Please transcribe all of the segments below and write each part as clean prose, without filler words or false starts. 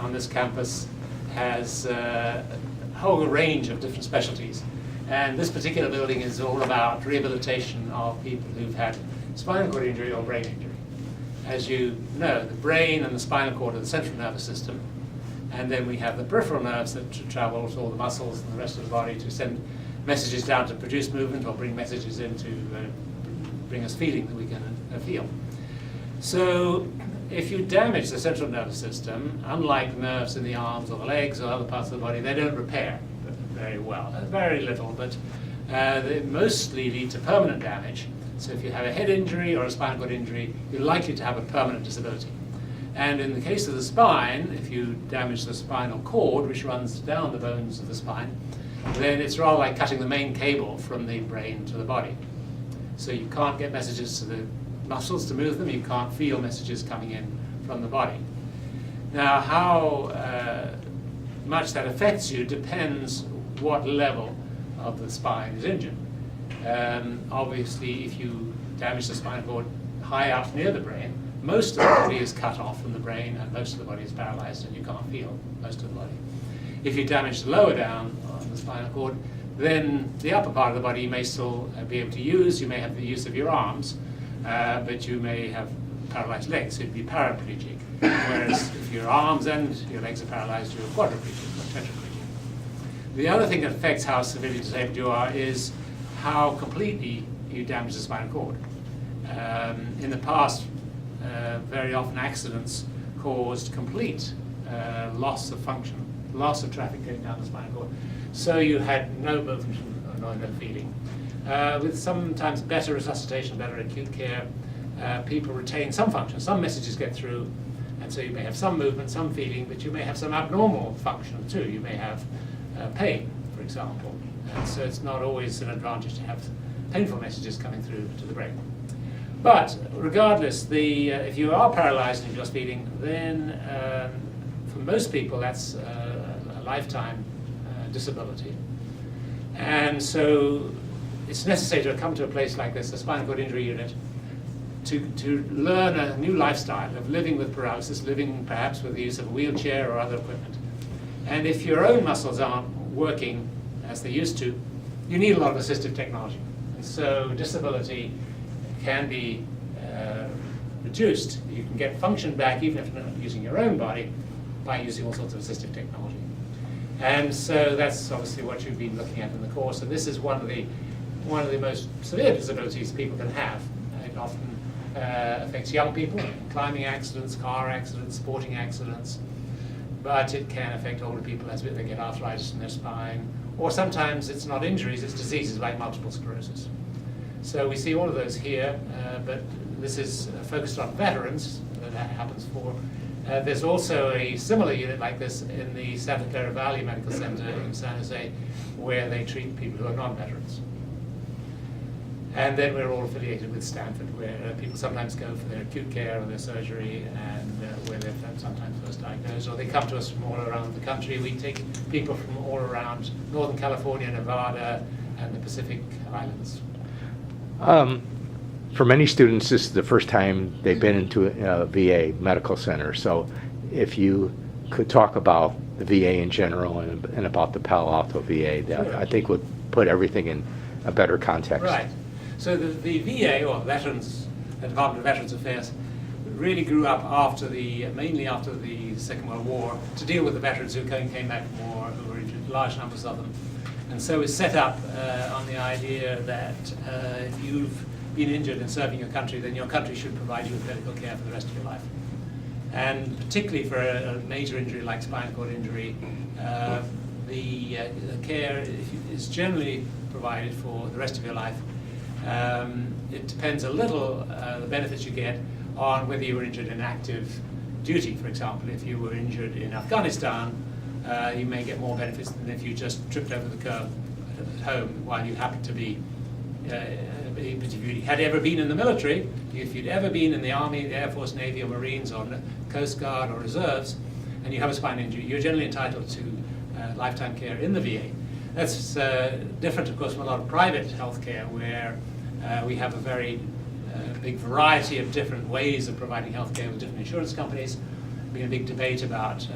on this campus has a whole range of different specialties. And this particular building is all about rehabilitation of people who've had spinal cord injury or brain injury. As you know, the brain and the spinal cord are the central nervous system, and then we have the peripheral nerves that travel to all the muscles and the rest of the body to send messages down to produce movement or bring messages in to bring us feeling that we can feel. So if you damage the central nervous system, unlike nerves in the arms or the legs or other parts of the body, they don't repair very well, very little, but they mostly lead to permanent damage. So if you have a head injury or a spinal cord injury, you're likely to have a permanent disability. And in the case of the spine, if you damage the spinal cord, which runs down the bones of the spine, then it's rather like cutting the main cable from the brain to the body. So you can't get messages to the muscles to move them, you can't feel messages coming in from the body. Now, how much that affects you depends what level of the spine is injured. Obviously, if you damage the spinal cord high up near the brain, most of the body is cut off from the brain and most of the body is paralyzed and you can't feel most of the body. If you damage lower down on the spinal cord, then the upper part of the body you may still be able to use. You may have the use of your arms, but you may have paralyzed legs, so you'd be paraplegic. Whereas if your arms and your legs are paralyzed, you're quadriplegic or tetraplegic. The other thing that affects how severely disabled you are is how completely you damage the spinal cord. In the past, very often accidents caused complete loss of function, loss of traffic going down the spinal cord. So you had no movement or no feeling. With sometimes better resuscitation, better acute care, people retain some function, some messages get through, and so you may have some movement, some feeling, but you may have some abnormal function too. You may have pain, for example. And so it's not always an advantage to have painful messages coming through to the brain. But regardless, if you are paralyzed and you're just feeling, then for most people that's a lifetime disability. And so it's necessary to come to a place like this, the spinal cord injury unit, to learn a new lifestyle of living with paralysis, living perhaps with the use of a wheelchair or other equipment. And if your own muscles aren't working as they used to, you need a lot of assistive technology. And so disability can be reduced. You can get function back even if not using your own body by using all sorts of assistive technology. And so that's obviously what you've been looking at in the course. And this is one of the most severe disabilities people can have. It often affects young people, climbing accidents, car accidents, sporting accidents. But it can affect older people as they get arthritis in their spine. Or sometimes it's not injuries, it's diseases like multiple sclerosis. So we see all of those here, but this is focused on veterans that happens for. There's also a similar unit like this in the Santa Clara Valley Medical Center in San Jose, where they treat people who are non-veterans. And then we're all affiliated with Stanford, where people sometimes go for their acute care or their surgery, and where they're sometimes first diagnosed, or they come to us from all around the country. We take people from all around Northern California, Nevada, and the Pacific Islands. For many students, this is the first time they've been into a VA medical center. So if you could talk about the VA in general and about the Palo Alto VA, that Sure. I think would put everything in a better context. Right. So the VA, or Veterans, the Department of Veterans Affairs, really grew up mainly after the Second World War to deal with the veterans who came back from war, who were injured, large numbers of them. And so it's set up on the idea that if you've been injured in serving your country, then your country should provide you with medical care for the rest of your life. And particularly for a major injury like spinal cord injury, the care is generally provided for the rest of your life. It depends a little, the benefits you get, on whether you were injured in active duty. For example, if you were injured in Afghanistan, you may get more benefits than if you just tripped over the curb at home while you happened to be, if you had ever been in the military, if you'd ever been in the Army, the Air Force, Navy, or Marines, or Coast Guard, or Reserves, and you have a spine injury, you're generally entitled to lifetime care in the VA. That's different, of course, from a lot of private health care, where we have a very big variety of different ways of providing health care with different insurance companies. been a big debate about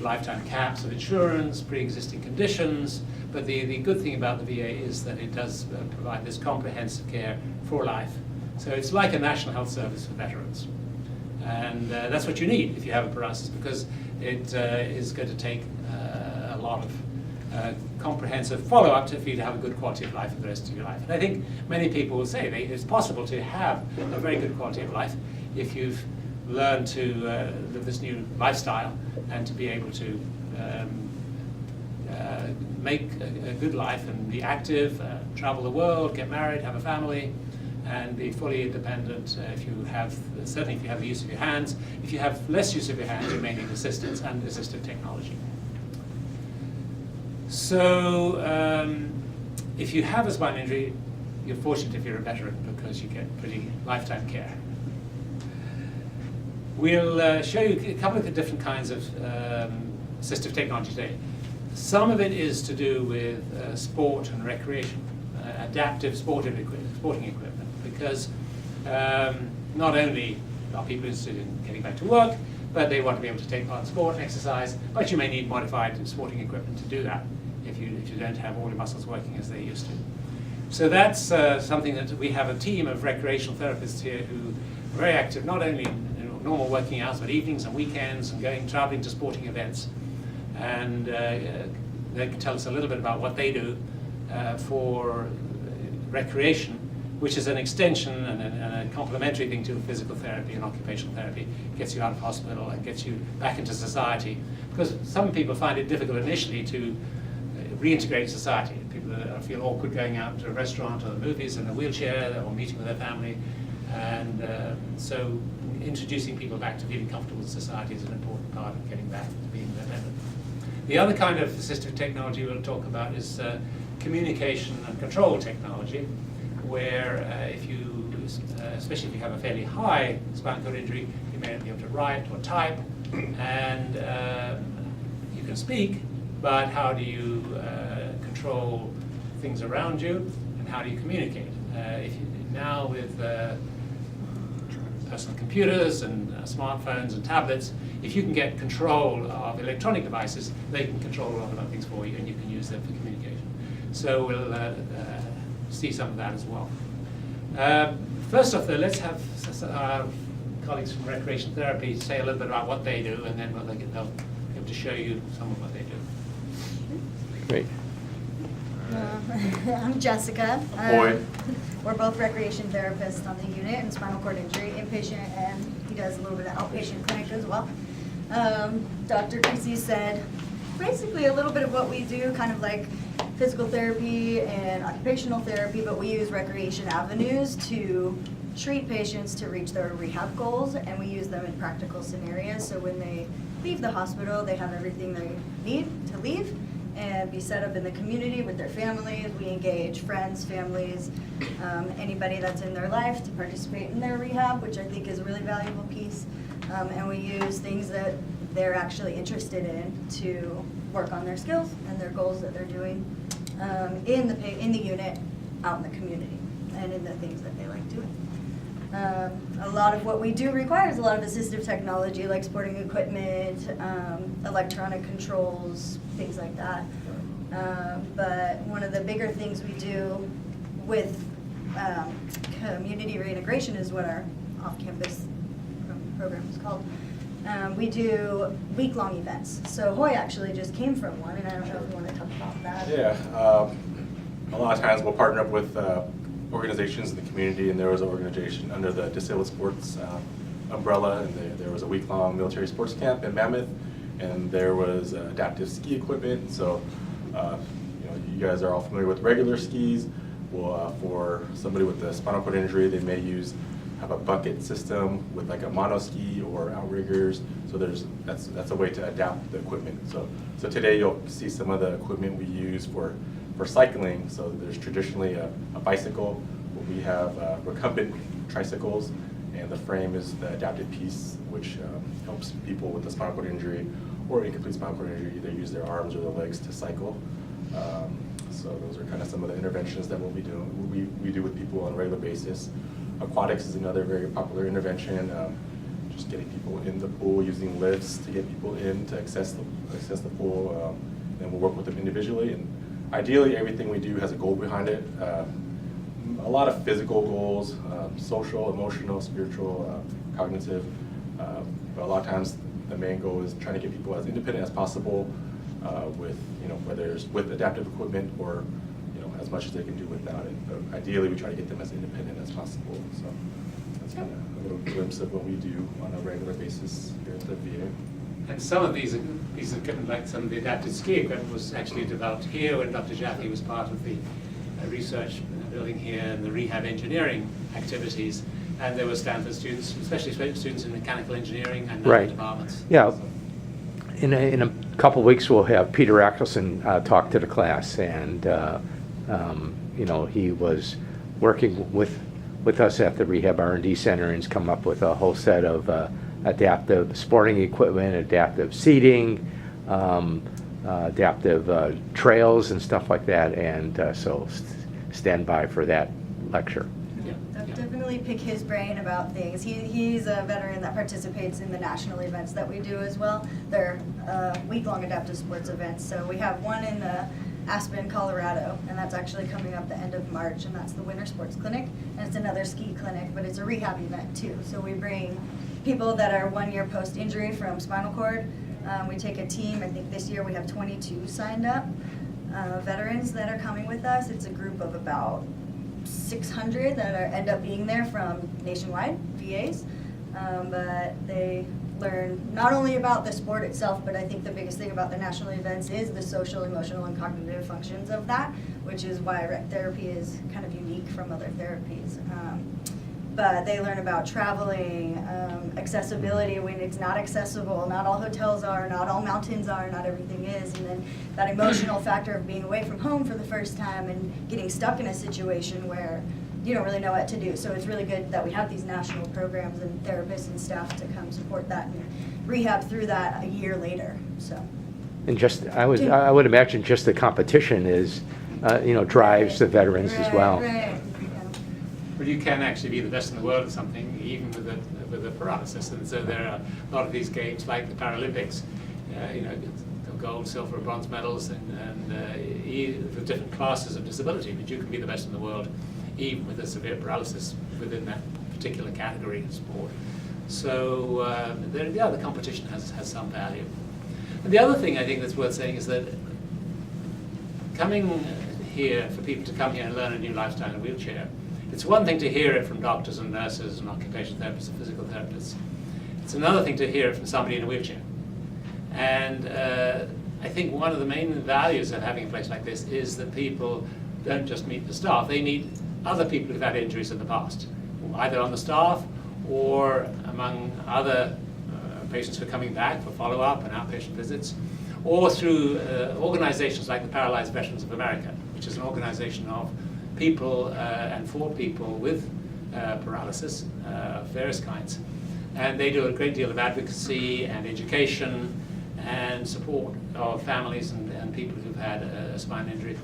lifetime caps of insurance, pre-existing conditions, but the good thing about the VA is that it does provide this comprehensive care for life. So it's like a national health service for veterans. And that's what you need if you have a paralysis, because it is going to take a lot of comprehensive follow-up for you to have a good quality of life for the rest of your life. And I think many people will say that it's possible to have a very good quality of life if you've learned to live this new lifestyle and to be able to make a good life and be active, travel the world, get married, have a family, and be fully independent. Certainly if you have the use of your hands. If you have less use of your hands, you may need assistance and assistive technology. So if you have a spinal injury, you're fortunate if you're a veteran because you get pretty lifetime care. We'll show you a couple of different kinds of assistive technology today. Some of it is to do with sport and recreation, adaptive sporting equipment, because not only are people interested in getting back to work, but they want to be able to take part in sport and exercise, but you may need modified sporting equipment to do that if you don't have all your muscles working as they used to. So that's something that we have a team of recreational therapists here who are very active, not only in normal working hours, but evenings and weekends and traveling to sporting events. And they can tell us a little bit about what they do for recreation, which is an extension and a complementary thing to physical therapy and occupational therapy. It gets you out of hospital and gets you back into society. Because some people find it difficult initially to reintegrate society. People that feel awkward going out to a restaurant or the movies in a wheelchair or meeting with their family. And so introducing people back to feeling comfortable with society is an important part of getting back to being independent. The other kind of assistive technology we'll talk about is communication and control technology, where especially if you have a fairly high spinal cord injury, you may not be able to write or type, and you can speak, but how do you control things around you, and how do you communicate? Now with personal computers and smartphones and tablets, if you can get control of electronic devices, they can control a lot of other things for you, and you can use them for communication. So we'll see some of that as well. First off, though, let's have our colleagues from recreation therapy say a little bit about what they do, and then they'll be able to show you some of what they do. Great. I'm Jessica. Boy. We're both recreation therapists on the unit and spinal cord injury, inpatient, and he does a little bit of outpatient clinic as well. Dr. Creasy said basically a little bit of what we do, kind of like physical therapy and occupational therapy, but we use recreation avenues to treat patients to reach their rehab goals, and we use them in practical scenarios. So when they leave the hospital, they have everything they need to leave and be set up in the community with their families. We engage friends, families, anybody that's in their life to participate in their rehab, which I think is a really valuable piece. And we use things that they're actually interested in to work on their skills and their goals that they're doing in the unit, out in the community, and in the things that they like doing. A lot of what we do requires a lot of assistive technology, like sporting equipment, electronic controls, things like that. But one of the bigger things we do with community reintegration is what our off-campus program is called. We do week-long events. So Hoy actually just came from one, and I don't know if you want to talk about that. Yeah, a lot of times we'll partner up with organizations in the community, and there was an organization under the Disabled Sports umbrella, and there was a week-long military sports camp in Mammoth, and there was adaptive ski equipment. So, you guys are all familiar with regular skis. Well, for somebody with a spinal cord injury, they may have a bucket system with like a mono ski or outriggers. So that's a way to adapt the equipment. So today you'll see some of the equipment we use for cycling. So there's traditionally a bicycle. We have recumbent tricycles, and the frame is the adapted piece, which helps people with a spinal cord injury or incomplete spinal cord injury either use their arms or their legs to cycle. So those are kind of some of the interventions that we'll be doing. We do with people on a regular basis. Aquatics is another very popular intervention. just getting people in the pool, using lifts to get people in to access the pool. And we'll work with them individually. And ideally, everything we do has a goal behind it. A lot of physical goals, social, emotional, spiritual, cognitive. But a lot of times, the main goal is trying to get people as independent as possible with, whether it's with adaptive equipment or, as much as they can do without it. But ideally, we try to get them as independent as possible. So that's kind of a little glimpse of what we do on a regular basis here at the VA. And some of these equipment, like some of the adaptive ski equipment, was actually developed here when Dr. Jaffe was part of the research building here and the rehab engineering activities. And there were Stanford students, especially students in mechanical engineering and other Right. departments. Yeah. So, In a couple weeks, we'll have Peter Ackelson talk to the class, and he was working with us at the Rehab R&D Center and has come up with a whole set of adaptive sporting equipment, adaptive seating, adaptive trails and stuff like that, and so stand by for that lecture. yeah, yeah. Definitely pick his brain about things. He's a veteran that participates in the national events that we do as well. They're week-long adaptive sports events. So we have one in Aspen, Colorado, and that's actually coming up the end of March, and that's the Winter Sports Clinic. And it's another ski clinic, but it's a rehab event too. So we bring people that are 1 year post-injury from spinal cord. We take a team. I think this year we have 22 signed up veterans that are coming with us. It's a group of about 600 that end up being there from nationwide VAs, but they learn not only about the sport itself, but I think the biggest thing about the national events is the social, emotional, and cognitive functions of that, which is why rec therapy is kind of unique from other therapies. But they learn about traveling, accessibility when it's not accessible. Not all hotels are, not all mountains are, not everything is. And then that emotional factor of being away from home for the first time and getting stuck in a situation where you don't really know what to do. So it's really good that we have these national programs and therapists and staff to come support that and rehab through that a year later. So. And I would imagine just the competition is, drives the veterans as well. Right. But you can actually be the best in the world at something, even with the paralysis. And so there are a lot of these games, like the Paralympics, gold, silver, bronze medals, and the different classes of disability. But you can be the best in the world, even with a severe paralysis within that particular category of sport. So the competition has some value. And the other thing I think that's worth saying is that coming here, for people to come here and learn a new lifestyle in a wheelchair, it's one thing to hear it from doctors and nurses and occupational therapists and physical therapists. It's another thing to hear it from somebody in a wheelchair. And I think one of the main values of having a place like this is that people don't just meet the staff, they meet other people who've had injuries in the past, either on the staff or among other patients who are coming back for follow-up and outpatient visits, or through organizations like the Paralyzed Veterans of America, which is an organization of people and for people with paralysis of various kinds. And they do a great deal of advocacy and education and support of families and people who've had a spine injury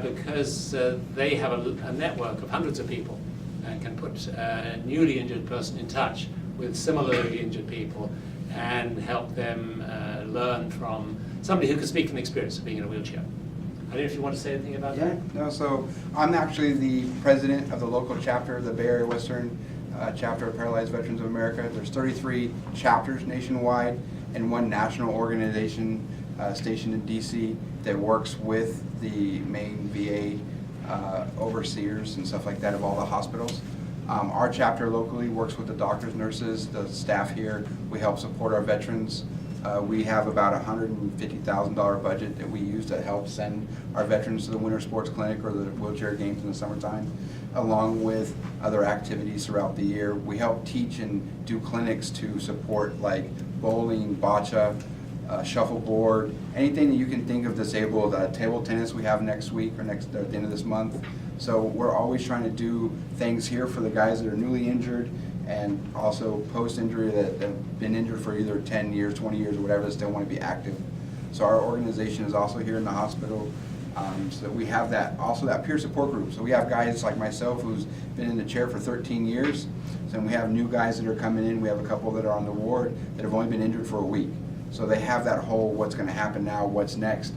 because they have a network of hundreds of people and can put a newly injured person in touch with similarly injured people and help them learn from somebody who can speak from the experience of being in a wheelchair. I don't know if you want to say anything about that? So I'm actually the president of the local chapter of the Bay Area Western chapter of Paralyzed Veterans of America. There's 33 chapters nationwide and one national organization stationed in DC that works with the main VA overseers and stuff like that of all the hospitals. Our chapter locally works with the doctors, nurses, the staff here. We help support our veterans. We have about a $150,000 budget that we use to help send our veterans to the Winter Sports Clinic or the wheelchair games in the summertime, along with other activities throughout the year. We help teach and do clinics to support like bowling, bocce, shuffleboard, anything that you can think of disabled. Table tennis we have next week or at the end of this month. So we're always trying to do things here for the guys that are newly injured and also post-injury that have been injured for either 10 years, 20 years, or whatever, that still want to be active. So our organization is also here in the hospital. So we have that peer support group. So we have guys like myself who's been in the chair for 13 years. So we have new guys that are coming in. We have a couple that are on the ward that have only been injured for a week. So they have that whole, what's going to happen now, what's next,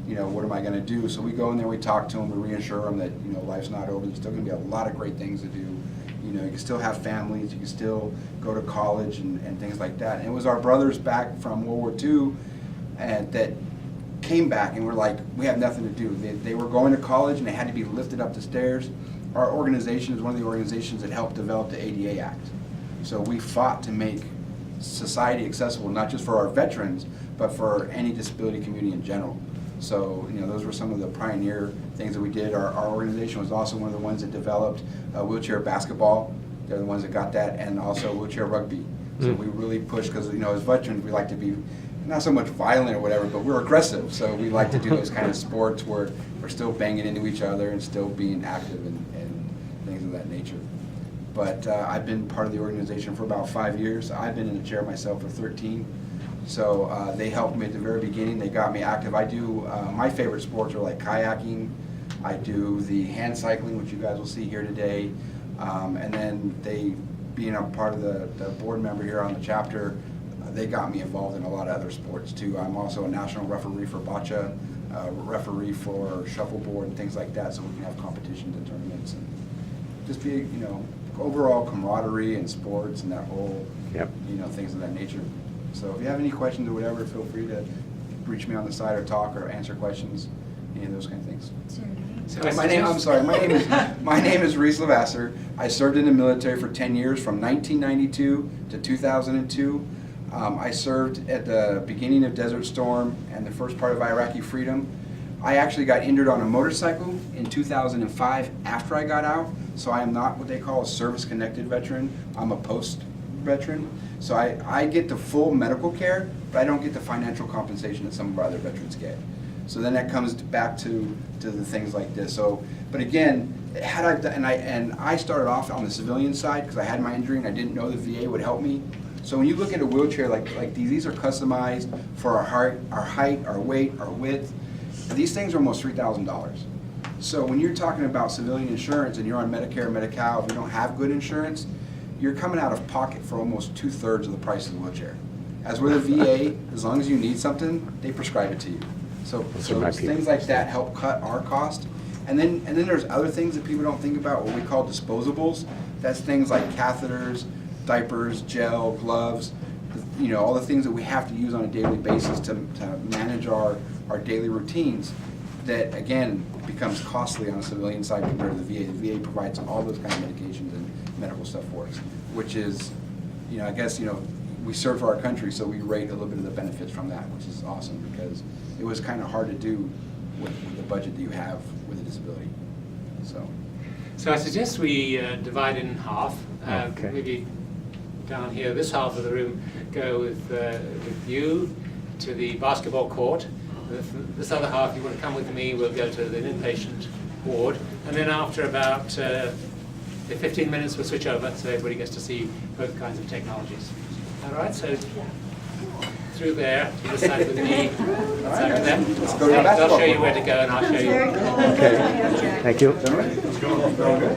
what am I going to do? So we go in there, we talk to them, we reassure them that, life's not over. There's still going to be a lot of great things to do. You can still have families, you can still go to college and things like that. And it was our brothers back from World War II that came back and were like, we have nothing to do. They were going to college and they had to be lifted up the stairs. Our organization is one of the organizations that helped develop the ADA Act. So we fought to make society accessible, not just for our veterans, but for any disability community in general. So, those were some of the pioneer things that we did. Our organization was also one of the ones that developed wheelchair basketball. They're the ones that got that, and also wheelchair rugby. So we really pushed, because, as veterans, we like to be not so much violent or whatever, but we're aggressive. So we like to do those kind of sports where we're still banging into each other and still being active and things of that nature. But I've been part of the organization for about 5 years. I've been in the chair myself for 13. So they helped me at the very beginning. They got me active. I do, my favorite sports are like kayaking. I do the hand cycling, which you guys will see here today. And then being a part of the board member here on the chapter, they got me involved in a lot of other sports too. I'm also a national referee for bocce, referee for shuffleboard and things like that, so we can have competitions and tournaments and just be, overall camaraderie and sports and that whole, things of that nature. So if you have any questions or whatever, feel free to reach me on the side or talk or answer questions, any of those kind of things. My name is Reese Lavasser. I served in the military for 10 years, from 1992 to 2002. I served at the beginning of Desert Storm and the first part of Iraqi Freedom. I actually got injured on a motorcycle in 2005 after I got out, so I am not what they call a service-connected veteran. I'm a post-veteran. So I get the full medical care, but I don't get the financial compensation that some of our other veterans get. So then that comes back to the things like this. So, but again, I started off on the civilian side because I had my injury and I didn't know the VA would help me. So when you look at a wheelchair like these are customized for our height, our weight, our width. These things are almost $3,000. So when you're talking about civilian insurance and you're on Medicare, Medi-Cal, if you don't have good insurance, you're coming out of pocket for almost 2/3 of the price of the wheelchair. As with a VA, as long as you need something, they prescribe it to you. So things like that help cut our cost. And then there's other things that people don't think about, what we call disposables. That's things like catheters, diapers, gel, gloves, all the things that we have to use on a daily basis to manage our daily routines. That again becomes costly on the civilian side compared to the VA. The VA provides all those kind of medications and medical stuff for us, which is, I guess, we serve for our country, so we rate a little bit of the benefits from that, which is awesome because it was kind of hard to do with the budget that you have with a disability. So I suggest we divide it in half. Okay. Maybe down here, this half of the room, go with you to the basketball court. This other half, you want to come with me, we'll go to the inpatient ward. And then after about 15 minutes, we'll switch over so everybody gets to see both kinds of technologies. All right, so through there, to this side with me, that side with them. Let's go to the They'll basketball show you court. where to go and I'll show you. Very cool. Okay. Thank you. Let's go.